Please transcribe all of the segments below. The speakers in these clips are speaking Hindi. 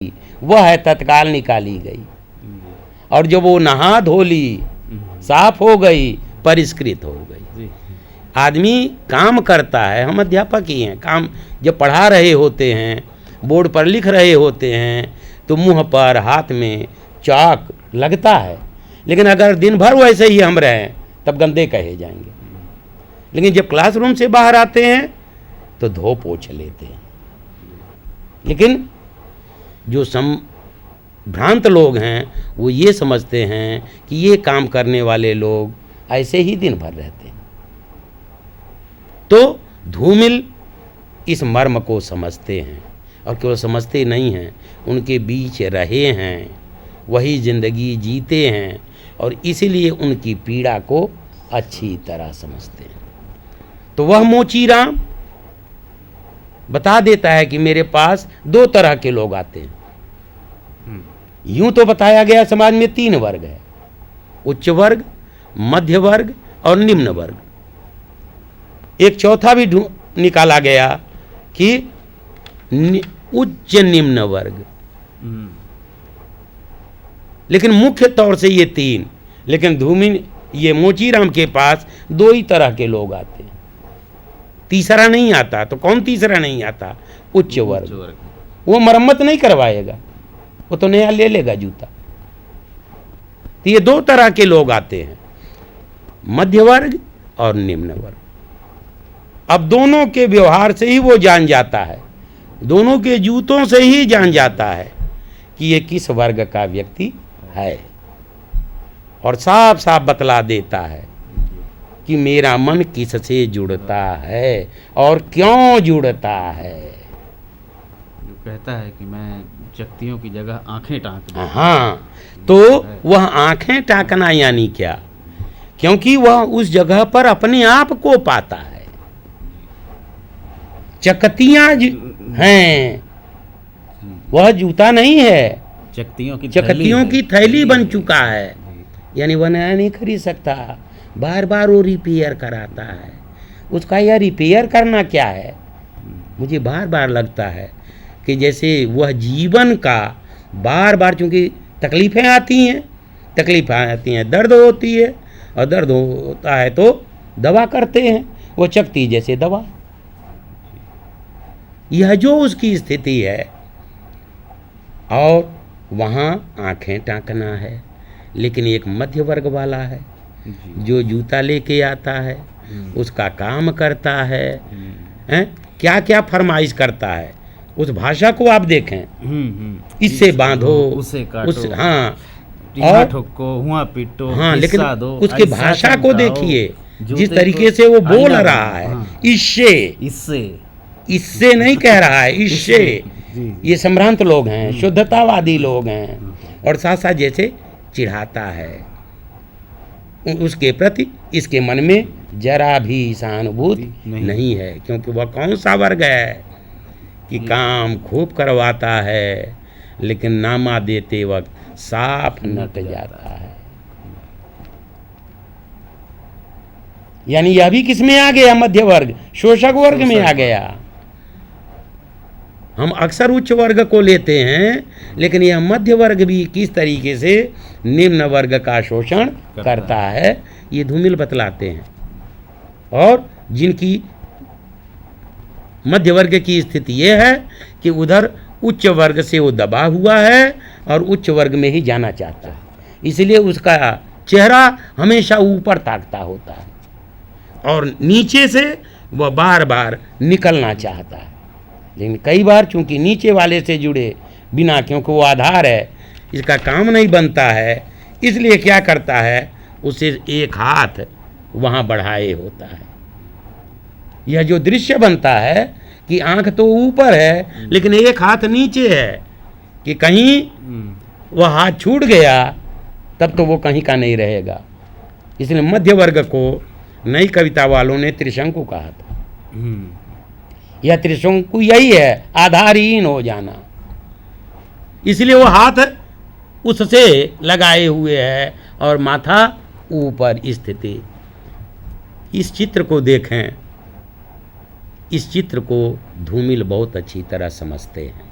वह है तत्काल निकाली गई, और जब वो नहा धो ली, साफ हो गई, परिष्कृत हो गई। आदमी काम करता है, हम अध्यापक ही हैं, काम जब पढ़ा रहे होते हैं, बोर्ड पर लिख रहे होते हैं, तो मुंह पर हाथ में चाक लगता है, लेकिन अगर दिन भर वैसे ही हम रहें तब गंदे कहे जाएंगे। लेकिन जब क्लासरूम से बाहर आते हैं तो धो पोछ लेते हैं। लेकिन जो भ्रांत लोग हैं वो ये समझते हैं कि ये काम करने वाले लोग ऐसे ही दिन भर रहते हैं। तो धूमिल इस मर्म को समझते हैं, और केवल समझते नहीं हैं, उनके बीच रहे हैं, वही जिंदगी जीते हैं, और इसीलिए उनकी पीड़ा को अच्छी तरह समझते हैं। तो वह मोचीराम बता देता है कि मेरे पास दो तरह के लोग आते हैं। यूं तो बताया गया समाज में तीन वर्ग है, उच्च वर्ग, मध्य वर्ग और निम्न वर्ग। एक चौथा भी निकाला गया कि उच्च निम्न वर्ग, लेकिन मुख्य तौर से ये तीन। लेकिन धूमिल ये मोचीराम के पास दो ही तरह के लोग आते हैं, तीसरा नहीं आता। तो कौन तीसरा नहीं आता? उच्च वर्ग। वो मरम्मत नहीं करवाएगा, वो तो नया ले लेगा जूता। तो ये दो तरह के लोग आते हैं, मध्य वर्ग और निम्न वर्ग। अब दोनों के व्यवहार से ही वो जान जाता है, दोनों के जूतों से ही जान जाता है कि ये किस वर्ग का व्यक्ति है, और साफ साफ बतला देता है कि मेरा मन किससे जुड़ता है और क्यों जुड़ता है। जो कहता है कि मैं शक्तियों की जगह आंखें टाँक दूं। हाँ, तो वह आंखें टाँकना यानी क्या? क्योंकि वह उस जगह पर अपने आप को पाता है। चकतियां हैं, वह जूता नहीं है, चकतियों की थैली बन चुका है। यानी वह नया नहीं खरीद सकता, बार बार वो रिपेयर कराता है। उसका यह रिपेयर करना क्या है? मुझे बार बार लगता है कि जैसे वह जीवन का बार बार, चूँकि तकलीफ़ें आती हैं, दर्द होती है, और दर्द होता है तो दवा करते हैं, वो चकती जैसे दवा। यह जो उसकी स्थिति है, और वहाँ आंखें टाँकना है। लेकिन एक मध्य वर्ग वाला है जो जूता लेके आता है, उसका काम करता है, हैं? क्या क्या फरमाइश करता है, उस भाषा को आप देखें, इससे बांधो, उसे काटो, हाँ, और ठोको, हुआ पीटो, हाँ, लेकिन उसके भाषा को देखिए, जिस तरीके से वो बोल रहा है, हाँ, इससे नहीं कह रहा है, इससे। ये संभ्रांत लोग हैं, शुद्धतावादी लोग हैं, और साथ साथ जैसे चिढ़ाता है उसके प्रति, इसके मन में जरा भी सहानुभूति नहीं है। क्योंकि वह कौन सा वर्ग है कि काम खूब करवाता है, लेकिन नामा देते वक्त साफ नट जाता है। यानी यह भी किस में आ गया? मध्य वर्ग, शोषक वर्ग में आ गया। हम अक्सर उच्च वर्ग को लेते हैं, लेकिन यह मध्य वर्ग भी किस तरीके से निम्न वर्ग का शोषण करता है, ये धूमिल बतलाते हैं। और जिनकी मध्य वर्ग की स्थिति ये है कि उधर उच्च वर्ग से वो दबा हुआ है और उच्च वर्ग में ही जाना चाहता है, इसलिए उसका चेहरा हमेशा ऊपर ताकता होता है, और नीचे से वह बार बार निकलना चाहता है। लेकिन कई बार चूंकि नीचे वाले से जुड़े बिना, क्योंकि वो आधार है, इसका काम नहीं बनता है, इसलिए क्या करता है, उसे एक हाथ वहाँ बढ़ाए होता है। यह जो दृश्य बनता है कि आंख तो ऊपर है लेकिन एक हाथ नीचे है, कि कहीं वह हाथ छूट गया तब तो वो कहीं का नहीं रहेगा। इसलिए मध्य वर्ग को नई कविता वालों ने त्रिशंकु कहा था। यह त्रिशंकु यही है, आधारहीन हो जाना। इसलिए वो हाथ उससे लगाए हुए है और माथा ऊपर स्थिति। इस चित्र को देखें, इस चित्र को धूमिल बहुत अच्छी तरह समझते हैं।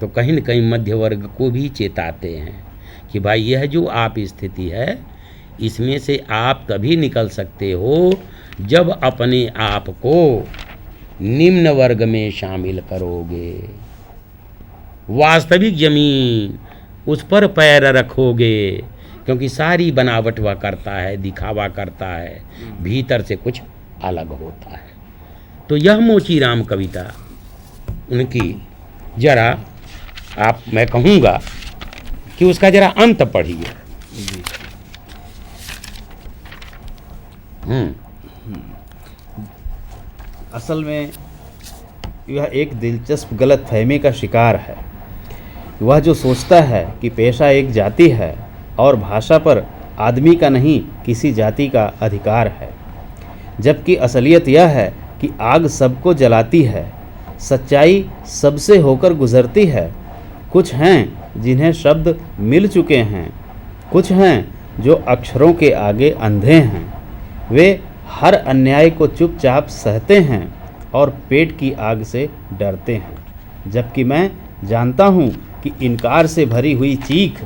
तो कहीं न कहीं मध्य वर्ग को भी चेताते हैं कि भाई यह जो आप स्थिति है, इसमें से आप तभी निकल सकते हो जब अपने आप को निम्न वर्ग में शामिल करोगे, वास्तविक ज़मीन उस पर पैर रखोगे, क्योंकि सारी बनावट वह करता है, दिखावा करता है, भीतर से कुछ अलग होता है। तो यह मोचीराम कविता उनकी जरा आप, मैं कहूँगा कि उसका जरा अंत पढ़िए। असल में यह एक दिलचस्प गलतफहमी का शिकार है। वह जो सोचता है कि पेशा एक जाति है और भाषा पर आदमी का नहीं किसी जाति का अधिकार है, जबकि असलियत यह है कि आग सबको जलाती है, सच्चाई सबसे होकर गुजरती है। कुछ हैं जिन्हें शब्द मिल चुके हैं, कुछ हैं जो अक्षरों के आगे अंधे हैं। वे हर अन्याय को चुपचाप सहते हैं और पेट की आग से डरते हैं, जबकि मैं जानता हूँ कि इनकार से भरी हुई चीख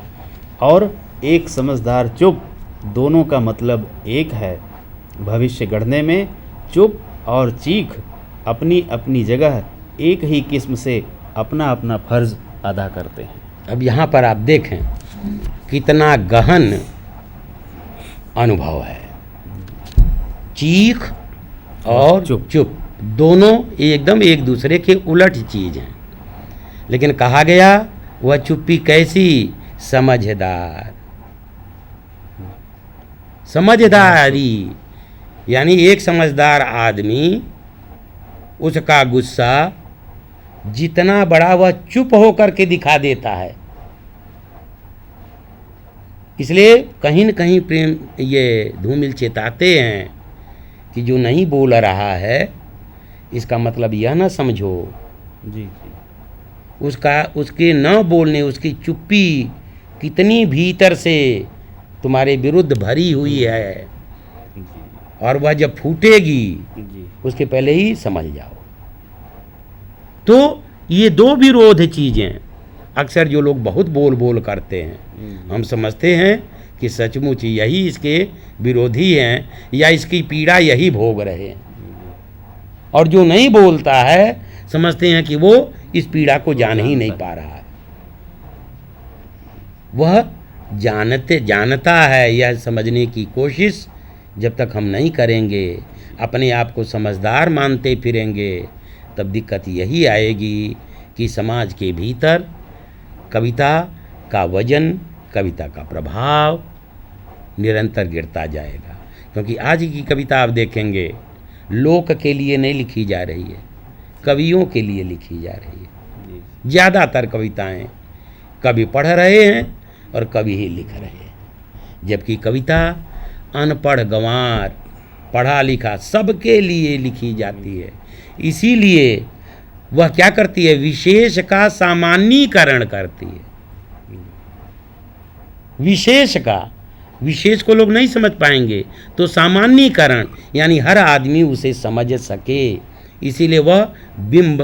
और एक समझदार चुप दोनों का मतलब एक है। भविष्य गढ़ने में चुप और चीख अपनी अपनी जगह एक ही किस्म से अपना अपना फर्ज अदा करते हैं। अब यहाँ पर आप देखें कितना गहन अनुभव है। चीख और चुप दोनों एकदम एक दूसरे के उलट चीज़ हैं, लेकिन कहा गया वह चुप्पी कैसी, समझदार, समझदारी, यानी एक समझदार आदमी, उसका गुस्सा जितना बड़ा वह चुप होकर के दिखा देता है। इसलिए कहीं न कहीं प्रेम ये धूमिल चेताते हैं कि जो नहीं बोल रहा है इसका मतलब यह ना समझो जी उसके न बोलने, उसकी चुप्पी कितनी भीतर से तुम्हारे विरुद्ध भरी हुई है, और वह जब फूटेगी उसके पहले ही समझ जाओ। तो ये दो विरोध चीज़ें अक्सर जो लोग बहुत बोल बोल करते हैं, हम समझते हैं कि सचमुच यही इसके विरोधी हैं या इसकी पीड़ा यही भोग रहे हैं, और जो नहीं बोलता है समझते हैं कि वो इस पीड़ा को जान ही नहीं पा रहा है। वह जानता है, यह समझने की कोशिश जब तक हम नहीं करेंगे, अपने आप को समझदार मानते फिरेंगे, तब दिक्कत यही आएगी कि समाज के भीतर कविता का वजन, कविता का प्रभाव निरंतर गिरता जाएगा। क्योंकि आज की कविता आप देखेंगे लोक के लिए नहीं लिखी जा रही है, कवियों के लिए लिखी जा रही है। ज़्यादातर कविताएं कवि पढ़ रहे हैं और कवि ही लिख रहे हैं, जबकि कविता अनपढ़ गंवार पढ़ा लिखा सबके लिए लिखी जाती है। इसीलिए वह क्या करती है, विशेष का सामान्यीकरण करती है। विशेष को लोग नहीं समझ पाएंगे, तो सामान्यीकरण यानी हर आदमी उसे समझ सके, इसीलिए वह बिंब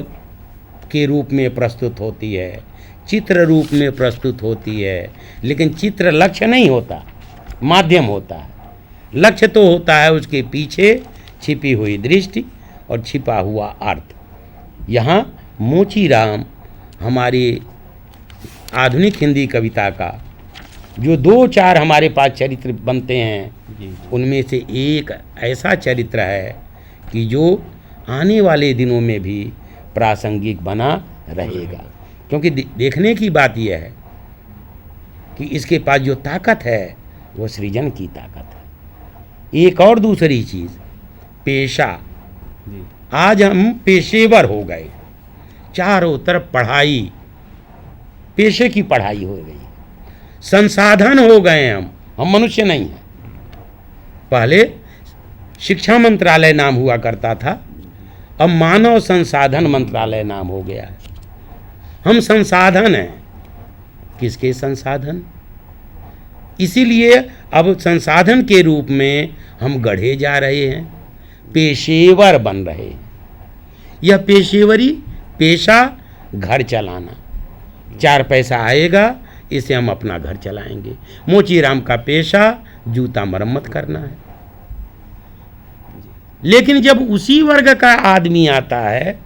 के रूप में प्रस्तुत होती है, चित्र रूप में प्रस्तुत होती है। लेकिन चित्र लक्ष्य नहीं होता, माध्यम होता है। लक्ष्य तो होता है उसके पीछे छिपी हुई दृष्टि और छिपा हुआ अर्थ। यहाँ मोचीराम हमारी आधुनिक हिंदी कविता का जो 2-4 हमारे पास चरित्र बनते हैं, उनमें से एक ऐसा चरित्र है कि जो आने वाले दिनों में भी प्रासंगिक बना रहेगा। क्योंकि देखने की बात यह है कि इसके पास जो ताकत है वो सृजन की ताकत है। एक और दूसरी चीज़, पेशा। आज हम पेशेवर हो गए, चारों तरफ पढ़ाई, पेशे की पढ़ाई हो गई, संसाधन हो गए हम मनुष्य नहीं हैं। पहले शिक्षा मंत्रालय नाम हुआ करता था, अब मानव संसाधन मंत्रालय नाम हो गया है। हम संसाधन हैं, किसके संसाधन? इसीलिए अब संसाधन के रूप में हम गढ़े जा रहे हैं, पेशेवर बन रहे हैं। यह पेशेवरी, पेशा घर चलाना, 4 पैसा आएगा, इससे हम अपना घर चलाएंगे। मोचीराम का पेशा जूता मरम्मत करना है। लेकिन जब उसी वर्ग का आदमी आता है,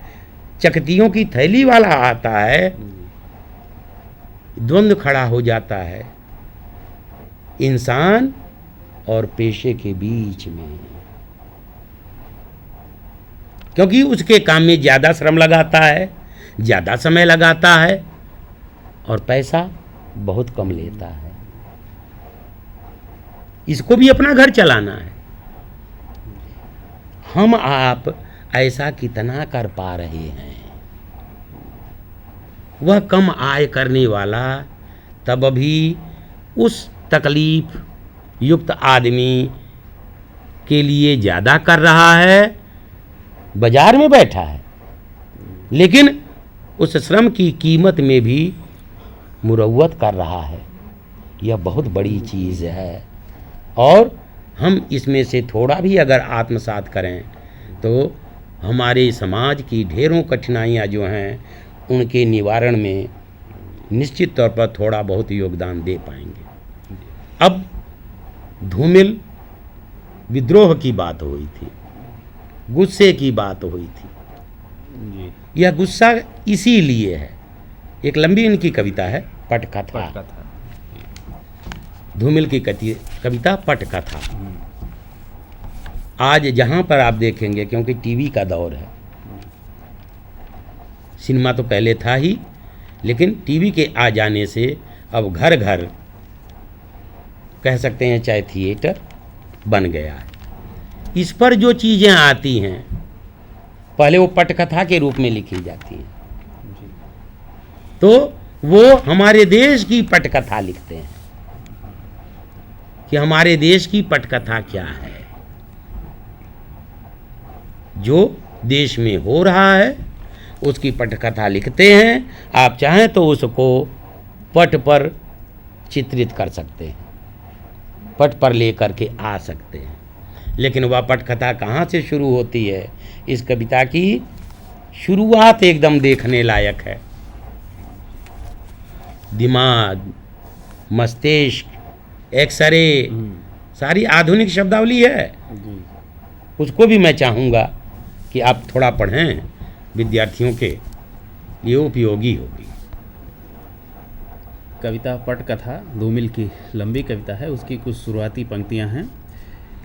चकतियों की थैली वाला आता है, द्वंद्व खड़ा हो जाता है इंसान और पेशे के बीच में, क्योंकि उसके काम में ज़्यादा श्रम लगाता है, ज़्यादा समय लगाता है और पैसा बहुत कम लेता है। इसको भी अपना घर चलाना है। हम आप ऐसा कितना कर पा रहे हैं? वह कम आय करने वाला तब भी उस तकलीफ युक्त आदमी के लिए ज़्यादा कर रहा है, बाजार में बैठा है, लेकिन उस श्रम की कीमत में भी मुरव्वत कर रहा है। यह बहुत बड़ी चीज़ है और हम इसमें से थोड़ा भी अगर आत्मसात करें तो हमारे समाज की ढेरों कठिनाइयाँ जो हैं उनके निवारण में निश्चित तौर पर थोड़ा बहुत योगदान दे पाएंगे। अब धूमिल विद्रोह की बात हुई थी, गुस्से की बात हुई थी। यह गुस्सा इसीलिए है, एक लंबी इनकी कविता है पटकथा। धूमिल की कविता पटकथा। आज जहाँ पर आप देखेंगे, क्योंकि टीवी का दौर है, सिनेमा तो पहले था ही, लेकिन टीवी के आ जाने से अब घर घर कह सकते हैं चाहे थिएटर बन गया है। इस पर जो चीज़ें आती हैं पहले वो पटकथा के रूप में लिखी जाती हैं, तो वो हमारे देश की पटकथा लिखते हैं कि हमारे देश की पटकथा क्या है, जो देश में हो रहा है उसकी पटकथा लिखते हैं। आप चाहें तो उसको पट पर चित्रित कर सकते हैं, पट पर लेकर के आ सकते हैं, लेकिन वह पटकथा कहाँ से शुरू होती है? इस कविता की शुरुआत एकदम देखने लायक है। दिमाग, मस्तिष्क, एक्सरे, सारी आधुनिक शब्दावली है। उसको भी मैं चाहूँगा कि आप थोड़ा पढ़ें, विद्यार्थियों के लिए उपयोगी होगी। कविता पटकथा धूमिल की लंबी कविता है। उसकी कुछ शुरुआती पंक्तियां हैं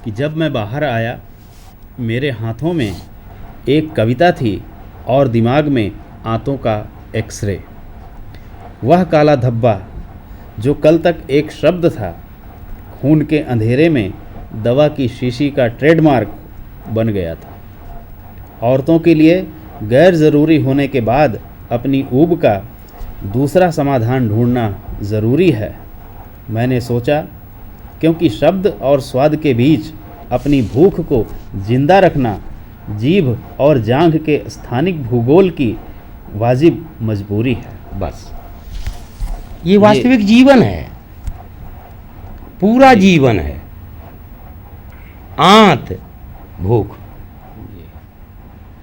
कि जब मैं बाहर आया मेरे हाथों में एक कविता थी और दिमाग में आंतों का एक्सरे। वह काला धब्बा जो कल तक एक शब्द था, खून के अंधेरे में दवा की शीशी का ट्रेडमार्क बन गया था। औरतों के लिए गैर ज़रूरी होने के बाद अपनी ऊब का दूसरा समाधान ढूंढना ज़रूरी है। मैंने सोचा क्योंकि शब्द और स्वाद के बीच अपनी भूख को जिंदा रखना जीभ और जांघ के स्थानिक भूगोल की वाजिब मजबूरी है। बस ये वास्तविक जीवन है, पूरा जीवन है। आंत भूख,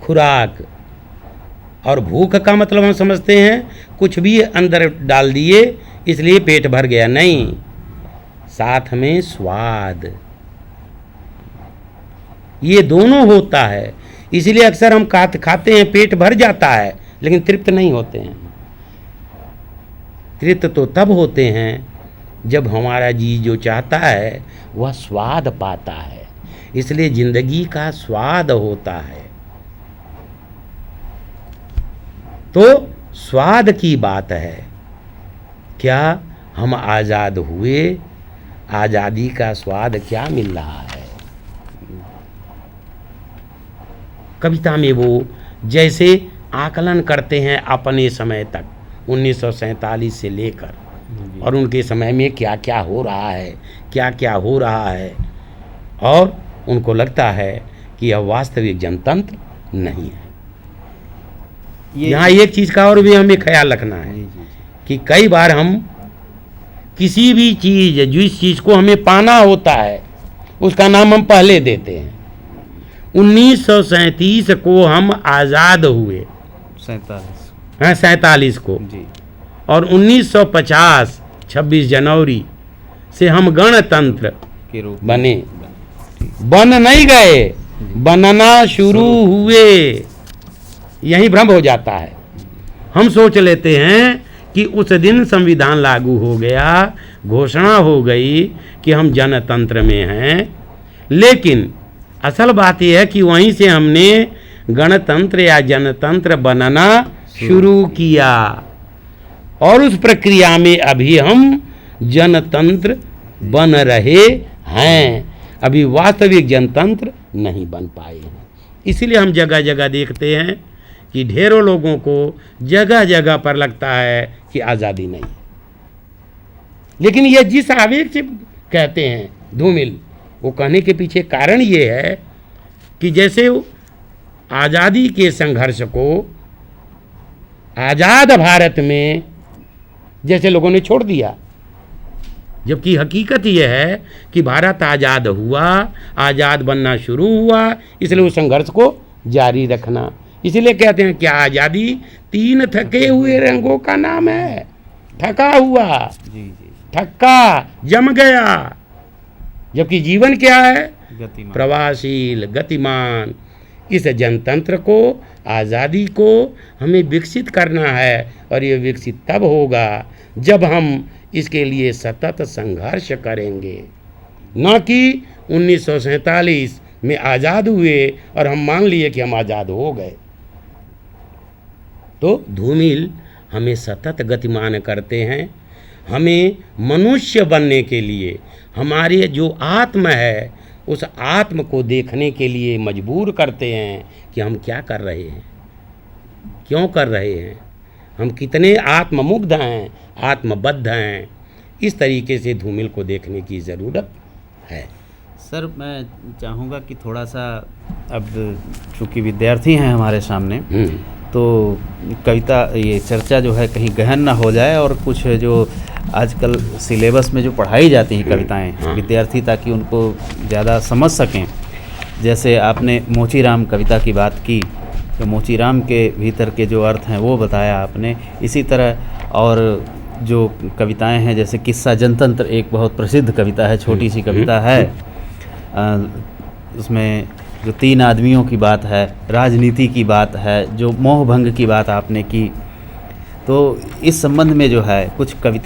खुराक, और भूख का मतलब हम समझते हैं कुछ भी अंदर डाल दिए इसलिए पेट भर गया, नहीं, साथ में स्वाद, ये दोनों होता है। इसलिए अक्सर हम खाते हैं, पेट भर जाता है लेकिन तृप्त नहीं होते हैं। तृप्त तो तब होते हैं जब हमारा जी जो चाहता है वह स्वाद पाता है। इसलिए जिंदगी का स्वाद होता है। तो स्वाद की बात है। क्या हम आज़ाद हुए? आज़ादी का स्वाद क्या मिल रहा है? कविता में वो जैसे आकलन करते हैं अपने समय तक 1947 से लेकर, और उनके समय में क्या क्या हो रहा है, क्या क्या हो रहा है, और उनको लगता है कि यह वास्तविक जनतंत्र नहीं है। यहाँ एक चीज़ का और भी हमें ख्याल रखना है कि कई बार हम किसी भी चीज़, जिस चीज़ को हमें पाना होता है उसका नाम हम पहले देते हैं। 1937 को हम आज़ाद हुए, 47 47 को जी। और 1950 26 जनवरी से हम गणतंत्र के रूप बने। बन नहीं गए, बनना शुरू हुए। यही भ्रम हो जाता है। हम सोच लेते हैं कि उस दिन संविधान लागू हो गया, घोषणा हो गई कि हम जनतंत्र में हैं, लेकिन असल बात यह है कि वहीं से हमने गणतंत्र या जनतंत्र बनना शुरू किया और उस प्रक्रिया में अभी हम जनतंत्र बन रहे हैं। अभी वास्तविक जनतंत्र नहीं बन पाए हैं। इसीलिए हम जगह जगह देखते हैं कि ढेरों लोगों को जगह जगह पर लगता है कि आज़ादी नहीं। लेकिन ये जिस आवेग से कहते हैं धूमिल, वो कहने के पीछे कारण ये है कि जैसे आज़ादी के संघर्ष को आज़ाद भारत में जैसे लोगों ने छोड़ दिया, जबकि हकीकत यह है कि भारत आज़ाद हुआ, आज़ाद बनना शुरू हुआ, इसलिए उस संघर्ष को जारी रखना। इसीलिए कहते हैं क्या आज़ादी 3 थके हुए रंगों का नाम है। थका हुआ, जी, थक्का, जम गया। जबकि जीवन क्या है? गतिमान, प्रवाहशील, गतिमान। इस जनतंत्र को, आज़ादी को हमें विकसित करना है और ये विकसित तब होगा जब हम इसके लिए सतत संघर्ष करेंगे। न कि 1947 में आज़ाद हुए और हम मान लिए कि हम आज़ाद हो गए। तो धूमिल हमें सतत गतिमान करते हैं। हमें मनुष्य बनने के लिए हमारे जो आत्म है उस आत्म को देखने के लिए मजबूर करते हैं कि हम क्या कर रहे हैं, क्यों कर रहे हैं, हम कितने आत्ममुग्ध हैं, आत्मबद्ध हैं। इस तरीके से धूमिल को देखने की ज़रूरत है। सर मैं चाहूँगा कि थोड़ा सा, अब चूँकि विद्यार्थी हैं हमारे सामने, तो कविता, ये चर्चा जो है कहीं गहन ना हो जाए और कुछ जो आजकल सिलेबस में जो पढ़ाई जाती हैं कविताएं विद्यार्थी, ताकि उनको ज़्यादा समझ सकें। जैसे आपने मोचीराम कविता की बात की, तो मोचीराम के भीतर के जो अर्थ हैं वो बताया आपने। इसी तरह और जो कविताएं हैं, जैसे किस्सा जनतंत्र एक बहुत प्रसिद्ध कविता है, छोटी सी कविता है। उसमें जो 3 आदमियों की बात है, राजनीति की बात है, जो मोह भंग की बात आपने की। तो इस संबंध में जो है कुछ कविता